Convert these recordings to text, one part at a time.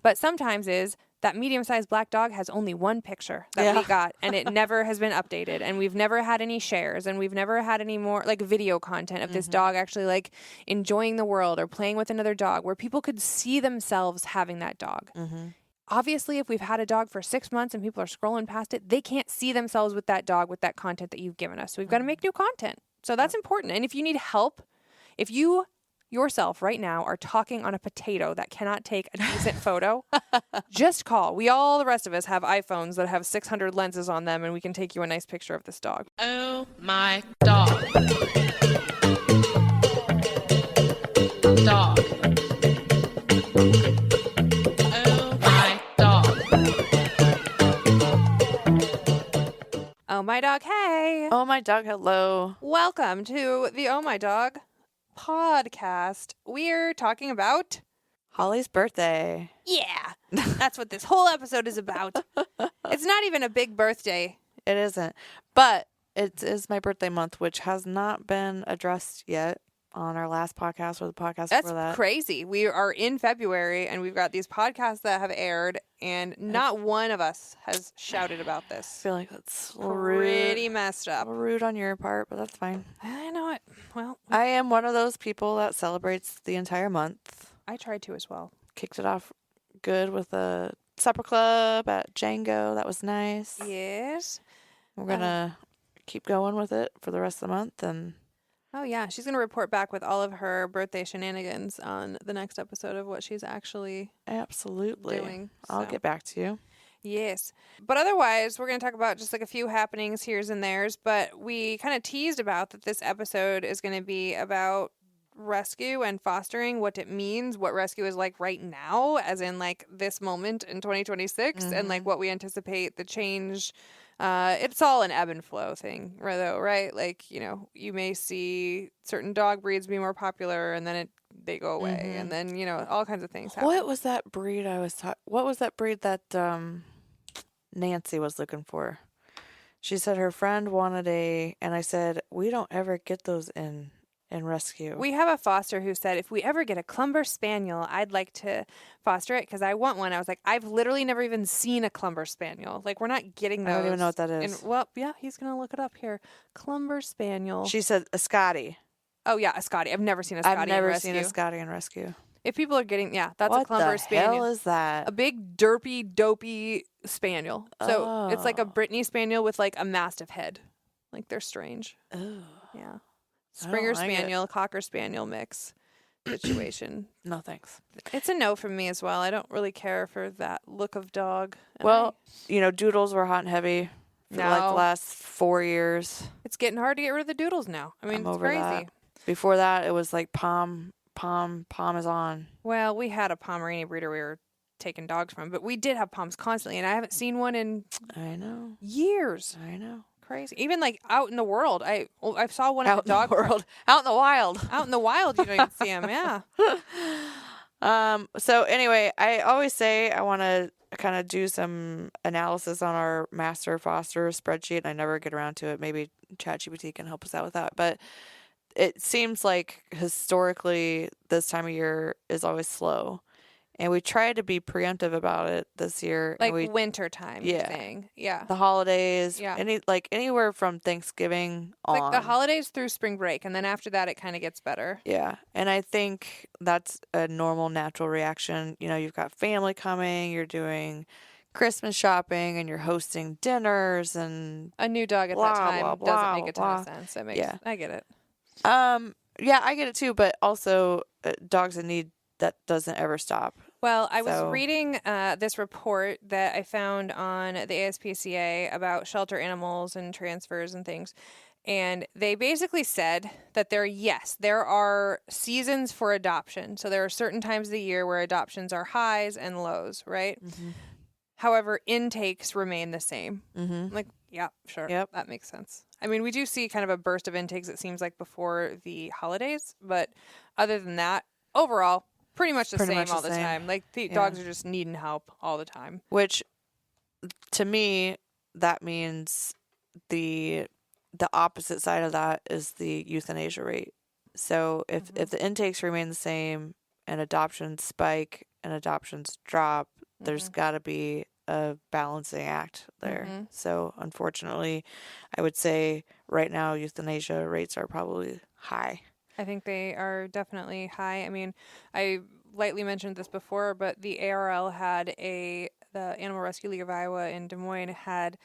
But sometimes that medium-sized black dog has only one picture that we got, and it never has been updated, and we've never had any shares, and we've never had any more like video content of this dog actually like enjoying the world or playing with another dog where people could see themselves having that dog. Obviously, if we've had a dog for 6 months and people are scrolling past it, they can't see themselves with that dog, with that content that you've given us. So we've got to make new content. So that's important. And if you need help, if you yourself right now are talking on a potato that cannot take a decent photo, just call. The rest of us have iPhones that have 600 lenses on them, and we can take you a nice picture of this dog. Oh my dog. Dog. Oh my dog. Oh my dog, hey. Oh my dog, hello. Welcome to the Oh My Dog podcast. We're talking about Holly's birthday. Yeah, that's what this whole episode is about. It's not even a big birthday. It isn't. But it is my birthday month, which has not been addressed yet on our last podcast or the podcast before that. That's crazy. We are in February, and we've got these podcasts that have aired, and not one of us has shouted about I this. feel like that's Pretty messed up. rude on your part, but that's fine. I know it. Well, I am one of those people that celebrates the entire month. I tried to as well. Kicked it off good with a supper club at Django. That was nice. Yes. We're going to keep going with it for the rest of the month. And Oh, yeah. She's going to report back with all of her birthday shenanigans on the next episode of what she's actually absolutely doing. I'll get back to you. Yes. But otherwise, we're going to talk about just like a few happenings here's and there's. But we kind of teased about that this episode is going to be about rescue and fostering, what it means, what rescue is like right now, as in like this moment in 2026, and like what we anticipate the change. It's all an ebb and flow thing, right? Like, you know, you may see certain dog breeds be more popular, and then they go away, and then, you know, all kinds of things happen. What was that breed what was that breed that Nancy was looking for? She said her friend wanted and I said, we don't ever get those in rescue. We have a foster who said, if we ever get a Clumber Spaniel, I'd like to foster it because I want one. I was like, I've literally never even seen a Clumber Spaniel. Like, we're not getting those. I don't even know what that is. Well, yeah, he's going to look it up here. Clumber Spaniel. She said a Scotty. Oh, yeah, a Scotty. I've never seen a Scotty in rescue. I've never seen a Scotty in rescue. If people are getting, that's a Clumber Spaniel. What the hell is that? A big, derpy, dopey Spaniel. So it's like a Brittany Spaniel with like a Mastiff head. Like, they're strange. Oh. Yeah. Springer Spaniel, Cocker Spaniel mix situation. No, thanks. It's a no from me as well. I don't really care for that look of dog. Well, you know, doodles were hot and heavy for like the last 4 years. It's getting hard to get rid of the doodles now. I mean, I'm it's over crazy. that. Before that, it was like Pom is on. Well, we had a Pomeranian breeder we were taking dogs from, but we did have Poms constantly, and I haven't seen one in years. I know. Crazy. Even like out in the world, I saw one at the dog world, out in the wild. Out in the wild, you don't even see them. Yeah. So anyway, I always say I want to kind of do some analysis on our master foster spreadsheet, and I never get around to it. Maybe ChatGPT can help us out with that, but it seems like historically this time of year is always slow. And we tried to be preemptive about it this year. Like winter time thing. Yeah. The holidays. Yeah. Anywhere from Thanksgiving on. Like the holidays through spring break. And then after that, it kind of gets better. Yeah. And I think that's a normal, natural reaction. You know, you've got family coming. You're doing Christmas shopping. And you're hosting dinners. And a new dog at that time doesn't make a ton of sense. I get it. Yeah, I get it too. But also dogs in need, that doesn't ever stop. Well, I was reading this report that I found on the ASPCA about shelter animals and transfers and things. And they basically said that there are seasons for adoption. So there are certain times of the year where adoptions are highs and lows, right? Mm-hmm. However, intakes remain the same. Mm-hmm. Like, yeah, sure. Yep. That makes sense. I mean, we do see kind of a burst of intakes, it seems like, before the holidays. But other than that, overall, pretty much the same all the time. Like, the dogs are just needing help all the time. Which, to me, that means the opposite side of that is the euthanasia rate. So if the intakes remain the same and adoptions spike, and adoptions drop, there's got to be a balancing act there. So unfortunately, I would say right now euthanasia rates are probably high. I think they are definitely high. I mean, I lightly mentioned this before, but the ARL the Animal Rescue League of Iowa in Des Moines had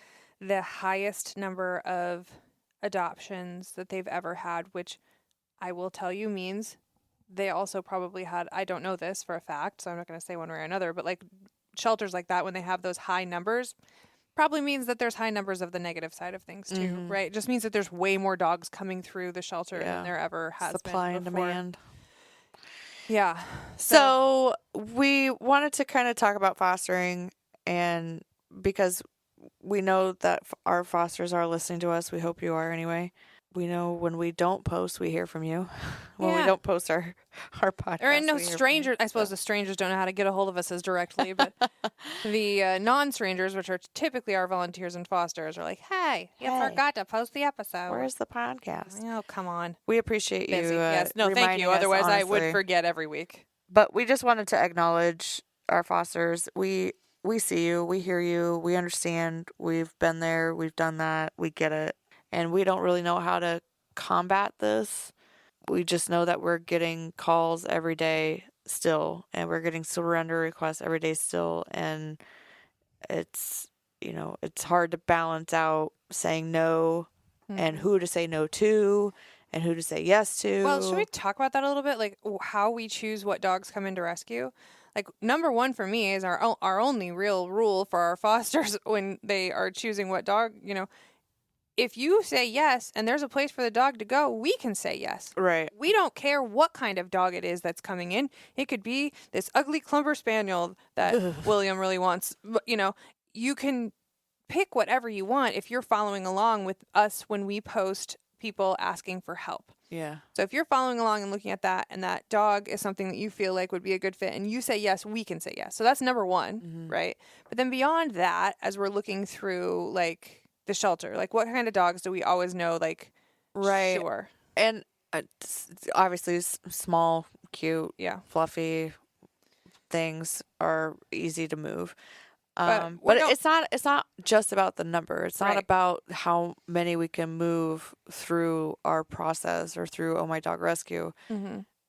the highest number of adoptions that they've ever had, which I will tell you means they also probably had, I don't know this for a fact, so I'm not going to say one way or another, but like shelters like that, when they have those high numbers, probably means that there's high numbers of the negative side of things too, right? It just means that there's way more dogs coming through the shelter than there ever has Supply been and before. demand. Yeah. So we wanted to kind of talk about fostering, and because we know that our fosters are listening to us, we hope you are anyway. We know when we don't post, we hear from you. When we don't post our podcast, or no we hear from strangers. you. I suppose the strangers don't know how to get a hold of us as directly, but the non-strangers, which are typically our volunteers and fosters, are like, "Hey, you forgot to post the episode. Where's the podcast?" Oh, come on. We appreciate you. Busy. Yes. No, thank you. reminding us, Otherwise, I would honestly. forget every week. But we just wanted to acknowledge our fosters. We see you. We hear you. We understand. We've been there. We've done that. We get it. And we don't really know how to combat this. We just know that we're getting calls every day still, and we're getting surrender requests every day still. And it's, it's hard to balance out saying no and who to say no to and who to say yes to. Well, should we talk about that a little bit? Like how we choose what dogs come into rescue? Like number one for me is our only real rule for our fosters when they are choosing what dog, if you say yes and there's a place for the dog to go, we can say yes. Right. We don't care what kind of dog it is that's coming in. It could be this ugly Clumber Spaniel that William really wants. But, you can pick whatever you want if you're following along with us when we post people asking for help. Yeah. So if you're following along and looking at that and that dog is something that you feel like would be a good fit and you say yes, we can say yes. So that's number one, right? But then beyond that, as we're looking through like the shelter, like what kind of dogs do we always know, like, right. Sure. And obviously small, cute, fluffy things are easy to move. But it's not just about the number. It's not about how many we can move through our process or through Oh My Dog Rescue.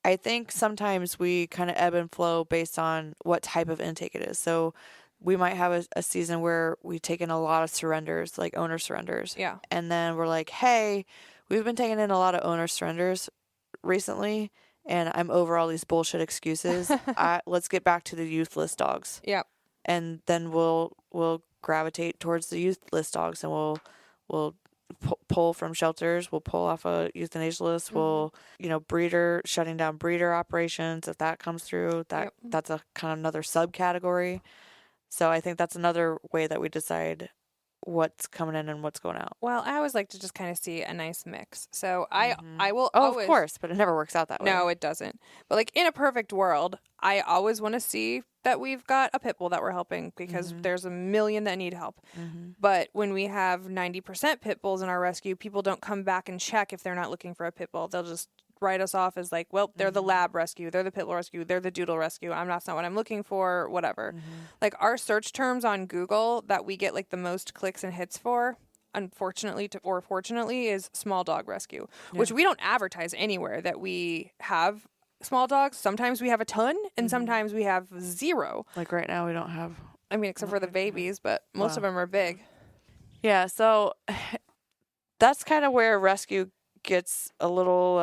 I think sometimes we kind of ebb and flow based on what type of intake it is. So we might have a season where we take in a lot of surrenders, like owner surrenders. Yeah. And then we're like, hey, we've been taking in a lot of owner surrenders recently, and I'm over all these bullshit excuses. Let's get back to the youthless dogs. Yeah. And then we'll gravitate towards the youthless dogs, and we'll pull from shelters. We'll pull off a euthanasia list. We'll, shutting down breeder operations. If that comes through, that's a kind of another subcategory. So I think that's another way that we decide what's coming in and what's going out. Well, I always like to just kind of see a nice mix. So I will always... of course, but it never works out that way. No, it doesn't. But like in a perfect world, I always want to see that we've got a pit bull that we're helping because there's a million that need help. But when we have 90% pit bulls in our rescue, people don't come back and check if they're not looking for a pit bull. They'll just write us off as like, well, they're the lab rescue, they're the pit bull rescue, they're the doodle rescue. That's not what I'm looking for, whatever. Like our search terms on Google that we get like the most clicks and hits for, unfortunately or fortunately, is small dog rescue, which we don't advertise anywhere that we have small dogs. Sometimes we have a ton and sometimes we have zero. Like right now we don't have. I mean, except for the babies, but most of them are big. Yeah, so that's kind of where rescue gets a little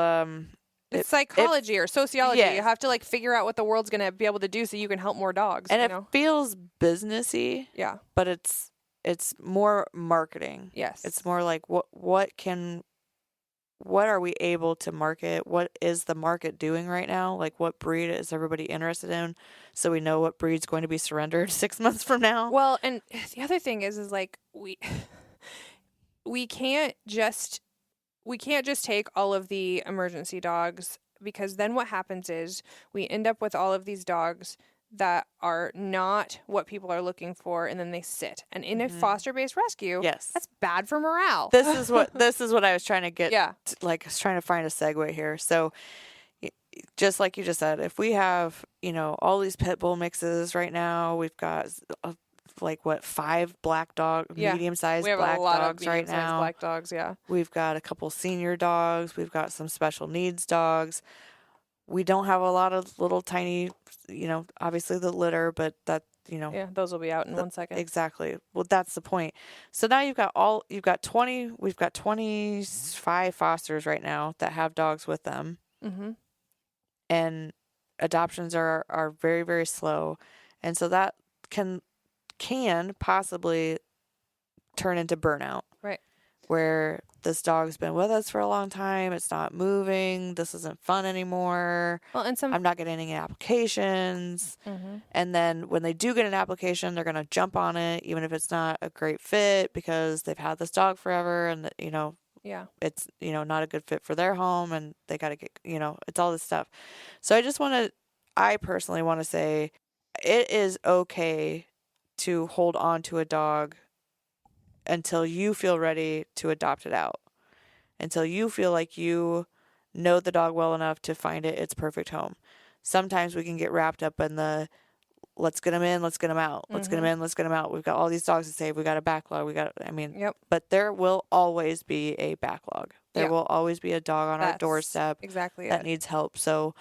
it's psychology or sociology. Yes. You have to like figure out what the world's going to be able to do so you can help more dogs. And it feels businessy. Yeah. But it's more marketing. Yes. It's more like what are we able to market? What is the market doing right now? Like what breed is everybody interested in? So we know what breed's going to be surrendered 6 months from now. Well, and the other thing is like we can't just take all of the emergency dogs, because then what happens is we end up with all of these dogs that are not what people are looking for, and then they sit. And in a foster-based rescue, that's bad for morale. This is what I was trying to get. Yeah. I was trying to find a segue here. So just like you just said, if we have, all these pit bull mixes right now, we've got like what, 5 black dog, Yeah. medium-sized We have black a lot dogs of right medium-sized now. black dogs, yeah. We've got a couple senior dogs. We've got some special needs dogs. We don't have a lot of little tiny, obviously the litter, but that, Yeah, those will be out in 1 second. exactly. Well, that's the point. So now we've got 25 fosters right now that have dogs with them. Mm-hmm. And adoptions are very, very slow. And so that can possibly turn into burnout. Right. Where this dog's been with us for a long time, it's not moving, this isn't fun anymore. Well, and I'm not getting any applications. Mm-hmm. And then when they do get an application, they're going to jump on it, even if it's not a great fit, because they've had this dog forever and, Yeah. it's, not a good fit for their home, and they got to get, it's all this stuff. So I personally want to say it is okay to hold on to a dog until you feel ready to adopt it out, until you feel like you know the dog well enough to find it its perfect home. Sometimes we can get wrapped up in the let's get them in, let's get them out, let's get them in, let's get them out. We've got all these dogs to save. We got a backlog. Yep. But there will always be a backlog. There will always be a dog on our doorstep exactly that needs help. So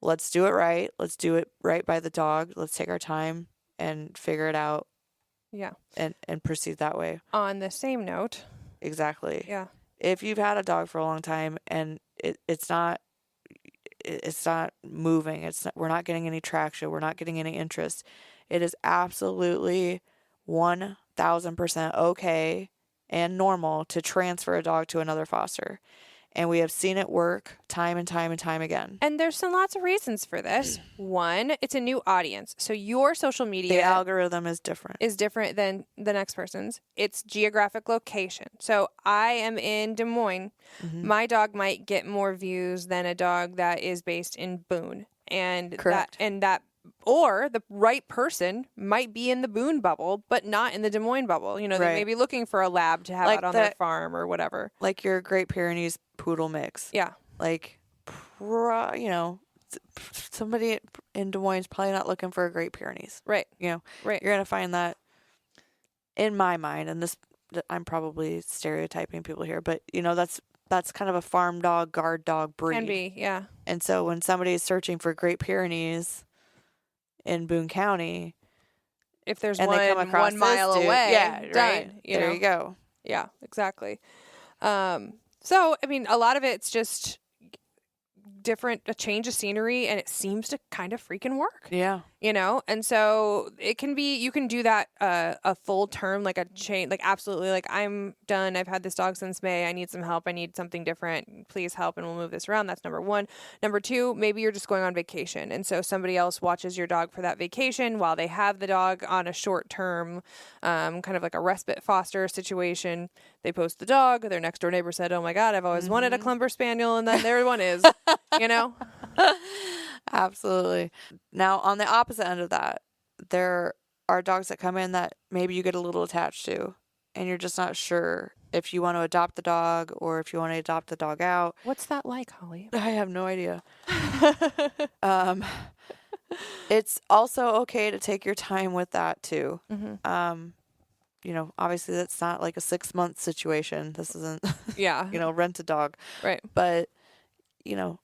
let's do it right. Let's do it right by the dog. Let's take our time and figure it out. Yeah. And proceed that way. On the same note. Exactly. Yeah. If you've had a dog for a long time and it's not moving, we're not getting any traction, we're not getting any interest, it is absolutely 1,000% okay and normal to transfer a dog to another foster. And we have seen it work time and time and time again. And there's lots of reasons for this. One, it's a new audience. So your social media... The algorithm is different. Is different than the next person's. It's geographic location. So I am in Des Moines. Mm-hmm. My dog might get more views than a dog that is based in Boone. And correct. Or the right person might be in the Boone bubble, but not in the Des Moines bubble. They may be looking for a lab to have out on their farm or whatever. Like your Great Pyrenees poodle mix. Yeah. Like, somebody in Des Moines is probably not looking for a Great Pyrenees. Right. Right. You're going to find that, in my mind, and this, I'm probably stereotyping people here, but, that's kind of a farm dog, guard dog breed. Can be, yeah. And so when somebody is searching for Great Pyrenees in Boone County, if there's and they come across 1 mile away, yeah, done, right. There you go. Yeah, exactly. So, a lot of it's just a change of scenery, and it seems to kind of freaking work. Yeah. And so it can be, you can do that a full term, like a chain, like absolutely, like I'm done. I've had this dog since May. I need some help. I need something different. Please help, and we'll move this around. That's number one. Number two, maybe you're just going on vacation. And so somebody else watches your dog for that vacation while they have the dog on a short term, kind of like a respite foster situation. They post the dog. Their next door neighbor said, "Oh my God, I've always wanted a Clumber Spaniel." And then there one is, Absolutely. Now, on the opposite end of that, there are dogs that come in that maybe you get a little attached to, and you're just not sure if you want to adopt the dog or if you want to adopt the dog out. What's that like, Holly? I have no idea. It's also okay to take your time with that too. Mm-hmm. Obviously that's not like a 6-month situation. This isn't, rent a dog. Right. But,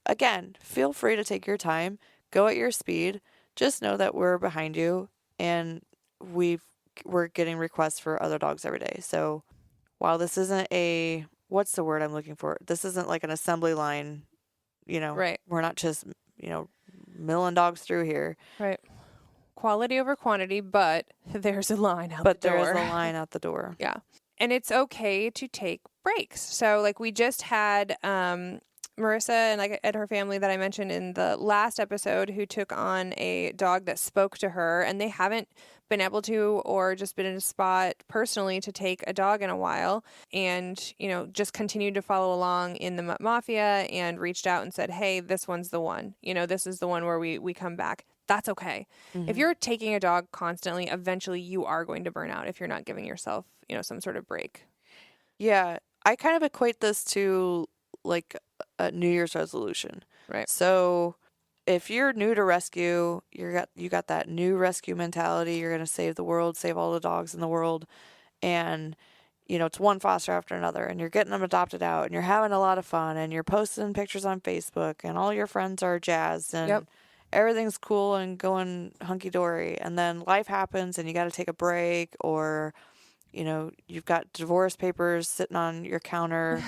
again, feel free to take your time, go at your speed. Just know that we're behind you, and we're getting requests for other dogs every day. So while this isn't what's the word I'm looking for? This isn't like an assembly line, right. We're not just, milling dogs through here. Right. Quality over quantity, but there's a line out the door. But there is a line out the door. Yeah. And it's okay to take breaks. So like we just had Marissa and her family that I mentioned in the last episode who took on a dog that spoke to her, and they haven't been able to or just been in a spot personally to take a dog in a while, and just continued to follow along in the mafia and reached out and said, "Hey, this one's the one. This is the one where we come back." That's okay. Mm-hmm. If you're taking a dog constantly, eventually you are going to burn out if you're not giving yourself, some sort of break. Yeah. I kind of equate this to like a New Year's resolution. Right. So if you're new to rescue, you got that new rescue mentality. You're going to save the world, save all the dogs in the world. And, it's one foster after another, and you're getting them adopted out, and you're having a lot of fun, and you're posting pictures on Facebook, and all your friends are jazzed, and everything's cool and going hunky-dory. And then life happens, and you got to take a break, or, you've got divorce papers sitting on your counter,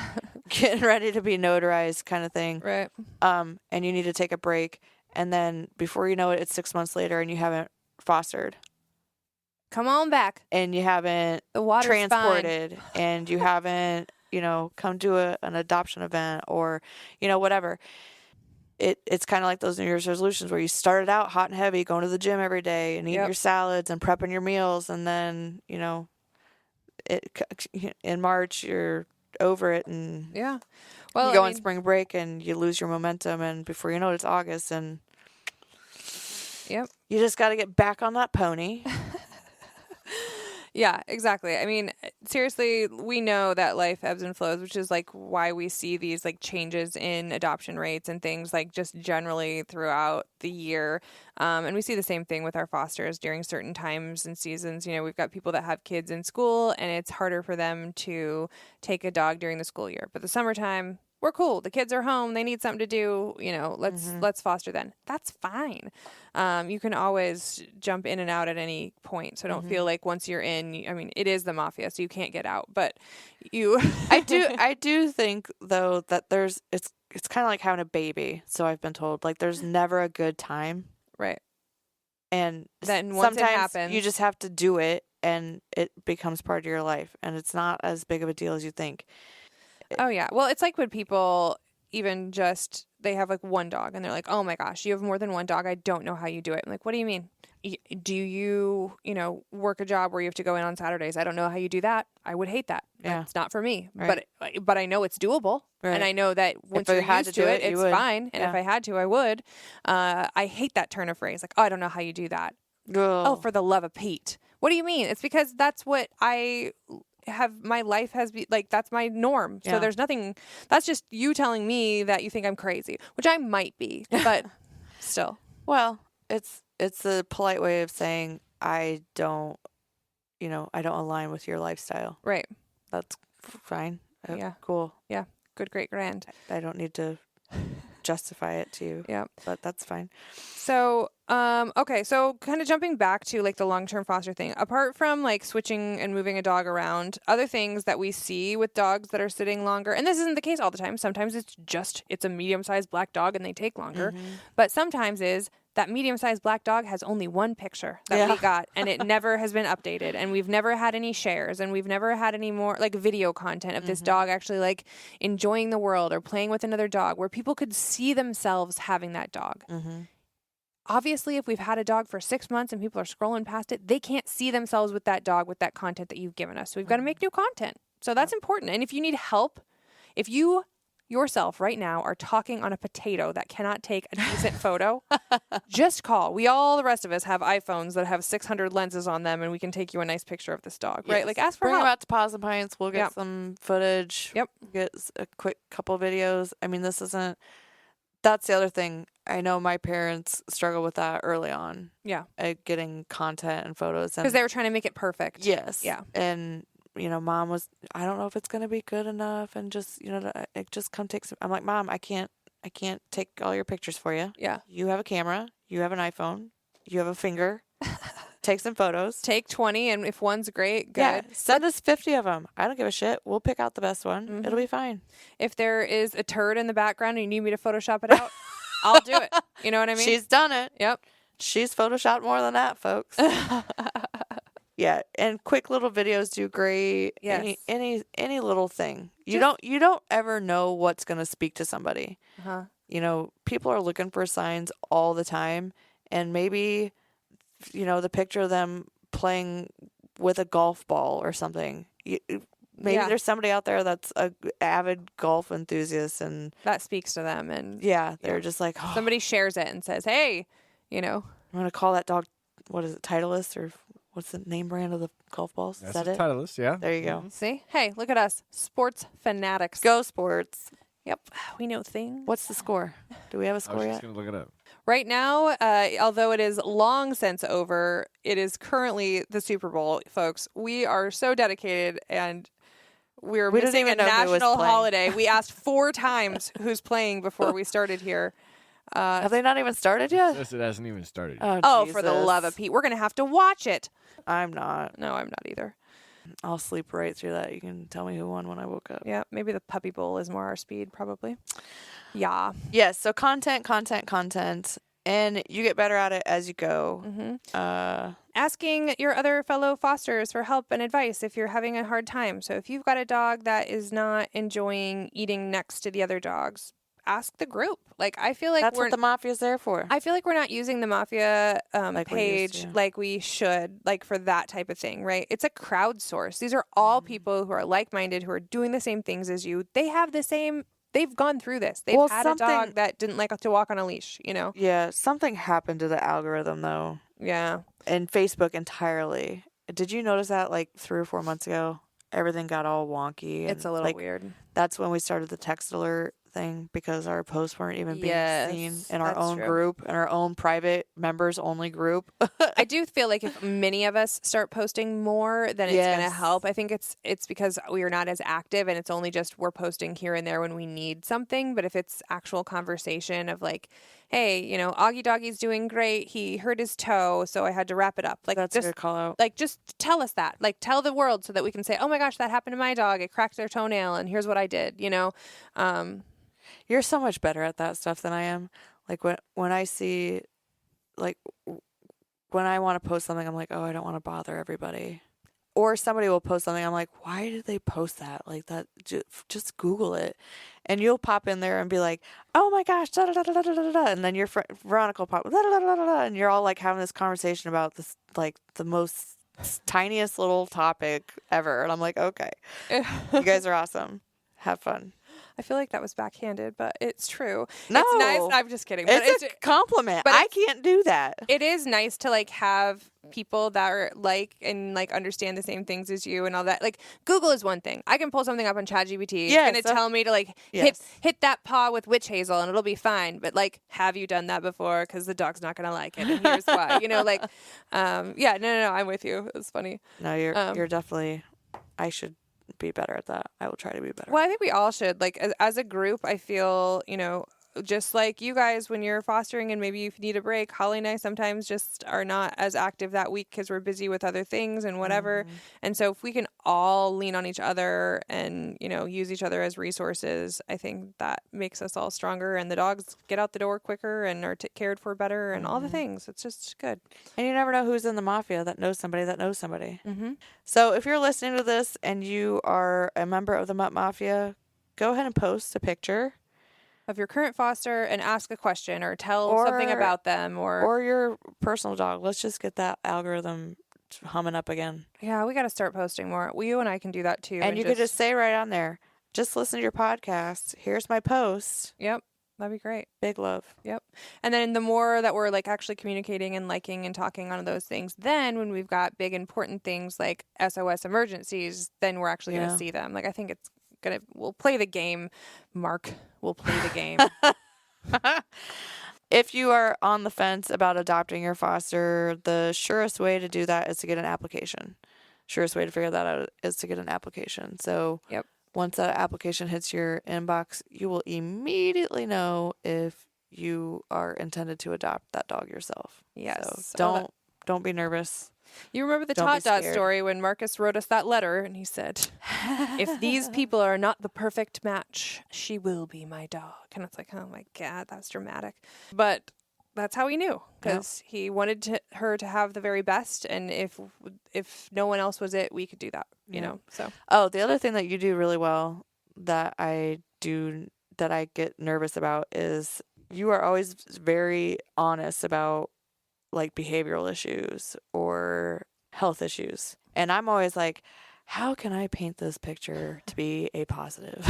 getting ready to be notarized kind of thing. Right. And you need to take a break. And then before you know it, it's 6 months later, and you haven't fostered. Come on back. And you haven't The water's transported, and you haven't, come to an adoption event, or, whatever. It's kind of like those New Year's resolutions where you started out hot and heavy, going to the gym every day and eating your salads and prepping your meals. And then, in March, you're over it, and Well, you go on spring break and you lose your momentum. And before you know it, it's August, and you just got to get back on that pony. Yeah, exactly. I mean, seriously, we know that life ebbs and flows, which is like why we see these like changes in adoption rates and things like just generally throughout the year. And we see the same thing with our fosters during certain times and seasons. We've got people that have kids in school, and it's harder for them to take a dog during the school year. But the summertime, we're cool. The kids are home. They need something to do. Let's foster then. That's fine. You can always jump in and out at any point. So don't feel like once you're in, it is the mafia, so you can't get out. But I do think though that it's kind of like having a baby. So I've been told, like, there's never a good time. Right. And then once sometimes it happens, you just have to do it, and it becomes part of your life, and it's not as big of a deal as you think. Oh, yeah. Well, it's like when people even just, they have like one dog and they're like, oh my gosh, you have more than one dog. I don't know how you do it. I'm like, what do you mean? Do you, work a job where you have to go in on Saturdays? I don't know how you do that. I would hate that. Yeah. It's not for me. Right. But I know it's doable. Right. And I know that once you're used to it, it's fine. And if I had to, I would. I hate that turn of phrase. Like, oh, I don't know how you do that. Oh, for the love of Pete. What do you mean? It's because that's what my life has been like, that's my norm. So there's nothing, that's just you telling me that you think I'm crazy, which I might be, but still. Well, it's a polite way of saying I don't align with your lifestyle. Right. That's fine. Yeah. Cool. Yeah. Good, great, grand. I don't need to justify it to you. Yeah. But that's fine. So, okay. So kind of jumping back to like the long-term foster thing, apart from like switching and moving a dog around, other things that we see with dogs that are sitting longer, and this isn't the case all the time. Sometimes it's a medium-sized black dog and they take longer, but sometimes is that medium-sized black dog has only one picture that we got, and it never has been updated, and we've never had any shares, and we've never had any more like video content of this dog actually like enjoying the world or playing with another dog where people could see themselves having that dog. Obviously, if we've had a dog for 6 months and people are scrolling past it, they can't see themselves with that dog, with that content that you've given us. So we've got to make new content. So that's important. And if you need help, if you yourself right now are talking on a potato that cannot take a decent photo, just call. The rest of us have iPhones that have 600 lenses on them, and we can take you a nice picture of this dog, right? Like, ask for Bring help. them out to Paws and Pints. We'll get some footage. Get a quick couple videos. I mean, that's the other thing. I know my parents struggle with that early on. Yeah. Getting content and photos. Because they were trying to make it perfect. Yes. Yeah. And Mom was, I don't know if it's going to be good enough, and just, just come take some. I'm like, Mom, I can't take all your pictures for you. Yeah. You have a camera. You have an iPhone. You have a finger. Take some photos. Take 20, and if one's great, good. Yeah. Send us 50 of them. I don't give a shit. We'll pick out the best one. It'll be fine. If there is a turd in the background and you need me to Photoshop it out, I'll do it. You know what I mean? She's done it. Yep. She's Photoshopped more than that, folks. Yeah, and quick little videos do great. Yes. Any little thing. You don't ever know what's going to speak to somebody. People are looking for signs all the time, and maybe the picture of them playing with a golf ball or something. Maybe there's somebody out there that's a avid golf enthusiast, and that speaks to them, and they're just like, oh. Somebody shares it and says, hey, I'm going to call that dog, what is it, Titleist, or what's the name brand of the golf balls? That's is that it? Titleist, yeah. There you go. See? Hey, look at us. Sports fanatics. Go sports. Yep, we know things. What's the score? Do we have a I score was yet? just going to look it up. Right now, although it is long since over, it is currently the Super Bowl, folks. We are so dedicated, and we're We didn't missing a even know who was national playing. holiday. We asked 4 times who's playing before we started here. Have they not even started yet? It hasn't even started. Oh, for the love of Pete. We're going to have to watch it. I'm not. No, I'm not either. I'll sleep right through that. You can tell me who won when I woke up. Yeah, maybe the Puppy Bowl is more our speed, probably. Yeah. Yes, so content. And you get better at it as you go. Asking your other fellow fosters for help and advice if you're having a hard time. So if you've got a dog that is not enjoying eating next to the other dogs, ask the group. Like, I feel like That's what the Mafia's there for. I feel like we're not using the Mafia Like we used page to. like we should, like for that type of thing, right? It's a crowdsource. These are all people who are like-minded, who are doing the same things as you. They have the same. They've gone through this. They've Well, had a dog that didn't like to walk on a leash, you know? Yeah, something happened to the algorithm, though, Yeah. and Facebook entirely. Did you notice that, like, 3 or 4 months ago? Everything got all wonky. It's a and, little like, weird. That's when we started the text alert thing because our posts weren't even being seen Yes, in our that's own true. group, in our own private members only group. I do feel like if many of us start posting more, then it's going to Yes. help. I think it's because we are not as active, and it's only just we're posting here and there when we need something. But if it's actual conversation of like, hey, you know, Augie Doggy's doing great. He hurt his toe, so I had to wrap it up. Like, That's just a good call out. like just tell us that. Like, tell the world so that we can say, oh my gosh, that happened to my dog. It cracked their toenail, and here's what I did. You know. You're so much better at that stuff than I am. Like when I see, like when I want to post something, I'm like, oh, I don't want to bother everybody. Or somebody will post something, I'm like, why did they post that? Like that, just Google it, and you'll pop in there and be like, oh my gosh, da da da da da da da, and then your friend Veronica will pop, da da da da da, and you're all like having this conversation about this, like the most tiniest little topic ever, and I'm like, okay, you guys are awesome. Have fun. I feel like that was backhanded, but it's true. No. It's nice. I'm just kidding. But It's a compliment. but I can't do that. it is nice to like have people that are like and like understand the same things as you and all that. Like Google is one thing. I can pull something up on ChatGPT. Yes, It's gonna tell me to like hit that paw with witch hazel and it'll be fine. But like, have you done that before? Because the dog's not gonna like it. And here's why. You know, like, yeah, no, I'm with you. It's funny. No, you're definitely. I should be better at that. I will try to be better. Well, I think we all should. Like, as a group, I feel, you know, just like you guys when you're fostering and maybe you need a break, Holly and I sometimes just are not as active that week because we're busy with other things and whatever. And so if we can all lean on each other and, you know, use each other as resources, I think that makes us all stronger and the dogs get out the door quicker and are cared for better and all the things. It's just good. And you never know who's in the mafia that knows somebody that knows somebody. So if you're listening to this and you are a member of the Mutt Mafia, go ahead and post a picture Of your current foster and ask a question or tell something about them or your personal dog. Let's just get that algorithm humming up again. Yeah, we got to start posting more. You and I can do that too. And you could just say right on there, just listen to your podcast. Here's my post. Yep. That'd be great. Big love. Yep. And then the more that we're like actually communicating and liking and talking on those things, then when we've got big important things like SOS emergencies, then we're actually going to see them. Like I think we'll play the game, Mark. We'll play the game. If you are on the fence about adopting your foster, the surest way to do that is to get an application. Surest way to figure that out is to get an application. So Yep. Once that application hits your inbox, you will immediately know if you are intended to adopt that dog yourself. Yes. So don't be nervous. You remember the Don't be Tot Dot scared. story when Marcus wrote us that letter and he said, if these people are not the perfect match, she will be my dog. And it's like, oh my God, that's dramatic. But that's how he knew because he wanted her to have the very best. And if no one else was it, we could do that, you know? So, Oh, the other thing that you do really well that I get nervous about is you are always very honest about like behavioral issues or health issues. And I'm always like, how can I paint this picture to be a positive?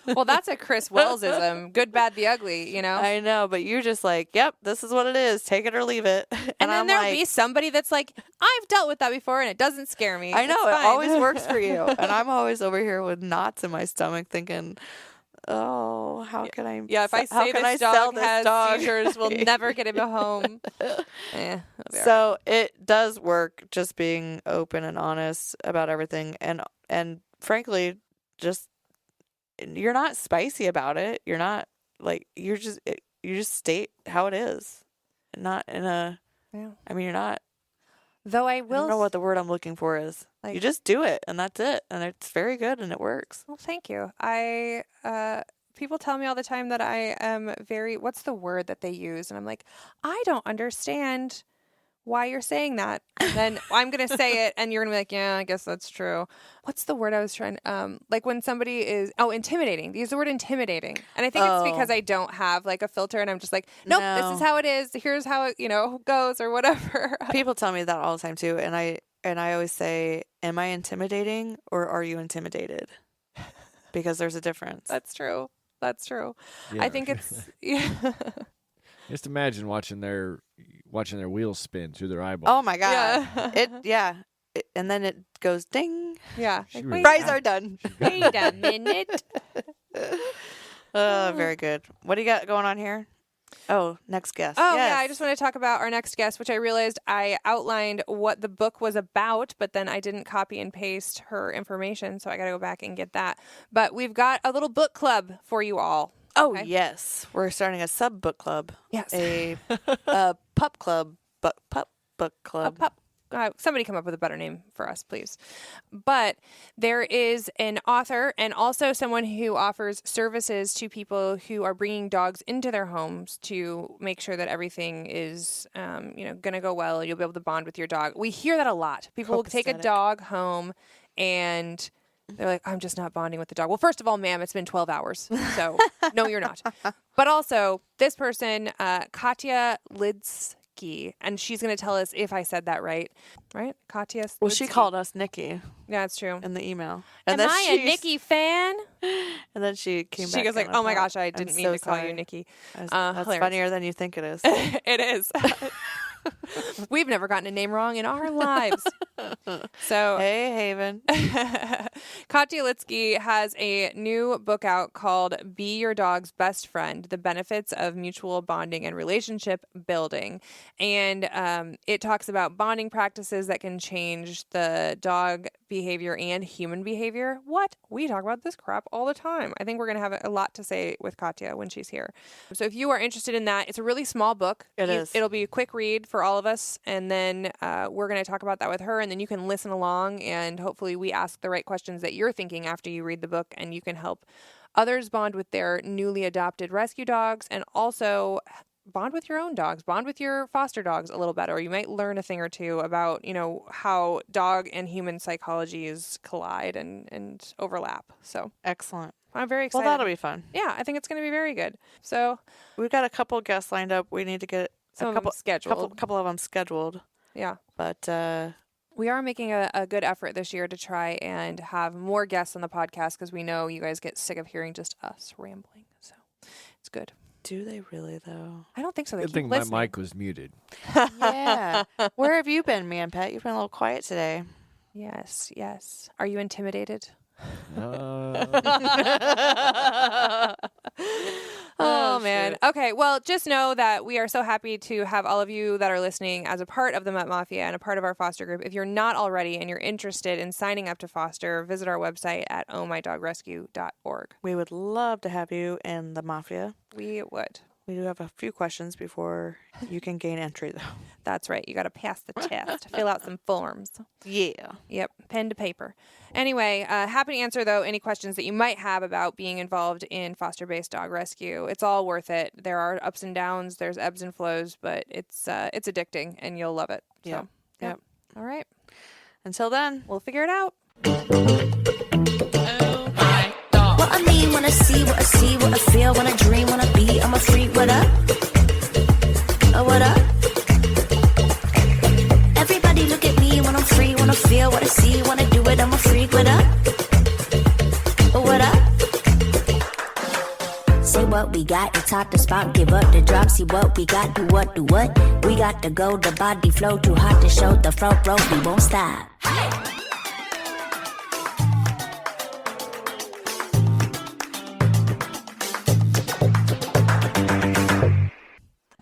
well, that's a Chris Wellsism, good, bad, the ugly, you know? I know, but you're just like, yep, this is what it is. Take it or leave it. And then I'm there'll like, be somebody that's like, I've dealt with that before and it doesn't scare me. I know, It's it fine." always works for you. And I'm always over here with knots in my stomach thinking, Oh, how can I? Yeah, if I how say can I this sell dog this has dog? seizures, we'll never get him a home. It'll be all So it does work, just being open and honest about everything, and frankly, just you're not spicy about it. You're not like you just state how it is, not in a. right. Yeah. I mean, you're not. Though I I will. don't know what the word I'm looking for is. Like- You just do it, and that's it, and it's very good, and it works. Well, thank you. People tell me all the time that I am very. What's the word that they use? And I'm like, I don't understand why you're saying that. And then I'm gonna say it, and you're gonna be like, yeah, I guess that's true. What's the word I was trying? Like when somebody is intimidating. They use the word intimidating, and I think it's because I don't have like a filter, and I'm just like, nope, this is how it is. Here's how it goes or whatever. People tell me that all the time too, and I always say, am I intimidating or are you intimidated? Because there's a difference. That's true. That's true. Yeah. I think it's yeah. Just imagine watching their wheels spin through their eyeballs. Oh my god! Yeah. And then it goes ding. Yeah. She Like, really- wait, Fries are done. wait a minute. Very good. What do you got going on here? Oh, next guest. Oh, Yes. yeah. I just want to talk about our next guest, which I realized I outlined what the book was about, but then I didn't copy and paste her information. So I got to go back and get that. But we've got a little book club for you all. Oh Okay. yes, we're starting a sub book club. Yes. A pup club, pup book club. Somebody come up with a better name for us, please. But there is an author and also someone who offers services to people who are bringing dogs into their homes to make sure that everything is, going to go well. You'll be able to bond with your dog. We hear that a lot. People will take a Copacetic. dog home and they're like, I'm just not bonding with the dog. Well, first of all, ma'am, it's been 12 hours. So no, you're not. But also this person, Katya Lidsky, and she's going to tell us if I said that right. Right? Katya Well, she Lidsky. called us Nikki Yeah, it's true. in the email. Am then I a Nikki fan? And then she came back. She goes like, on oh my the pod. gosh, I I'm didn't mean so to call sorry. you Nikki. That's Hilarious. funnier than you think it is. It is. We've never gotten a name wrong in our lives. So Hey, Haven. Katya Lidsky has a new book out called Be Your Dog's Best Friend, The Benefits of Mutual Bonding and Relationship Building. And it talks about bonding practices that can change the dog behavior and human behavior. What? We talk about this crap all the time. I think we're going to have a lot to say with Katya when she's here. So if you are interested in that, it's a really small book. It is. It'll be a quick read for all of us. And then we're going to talk about that with her. And then you can listen along and hopefully we ask the right questions that you're thinking after you read the book, and you can help others bond with their newly adopted rescue dogs and also bond with your own dogs, bond with your foster dogs a little better. You might learn a thing or two about, how dog and human psychologies collide and overlap. So Excellent. I'm very excited. Well, that'll be fun. Yeah, I think it's going to be very good. So We've got a couple guests lined up. We need to get some a of them couple scheduled. couple of them scheduled. Yeah. But We are making a good effort this year to try and have more guests on the podcast because we know you guys get sick of hearing just us rambling. So it's good. do they really though? I don't think so. They Good keep thing my listening. mic was muted. Yeah. Where have you been, man, Pet? You've been a little quiet today. Yes, yes. Are you intimidated? Oh, man. shit. Okay. Well, just know that we are so happy to have all of you that are listening as a part of the Mutt Mafia and a part of our foster group. If you're not already and you're interested in signing up to foster, visit our website at ohmydogrescue.org. We would love to have you in the Mafia. We would. We do have a few questions before you can gain entry, though. That's right. You got to pass the test, fill out some forms. Yeah. Yep, pen to paper. Anyway, happy to answer, though, any questions that you might have about being involved in foster-based dog rescue. It's all worth it. There are ups and downs, there's ebbs and flows, but it's addicting, and you'll love it. So, Yeah. Yep. All right. Until then. We'll figure it out. Oh my dog. What I mean when I see, what I see, what I feel, when I dream, when I be, I'm a freak, what up? Oh, what up? Everybody look at me when I'm free, when I feel, what I see, when I do it, I'm a freak, what up? Oh, what up? Say what we got, it's hot to spot, give up the drop, see what we got, do what? We got to go, the body flow, too hot to show, the front row, we won't stop.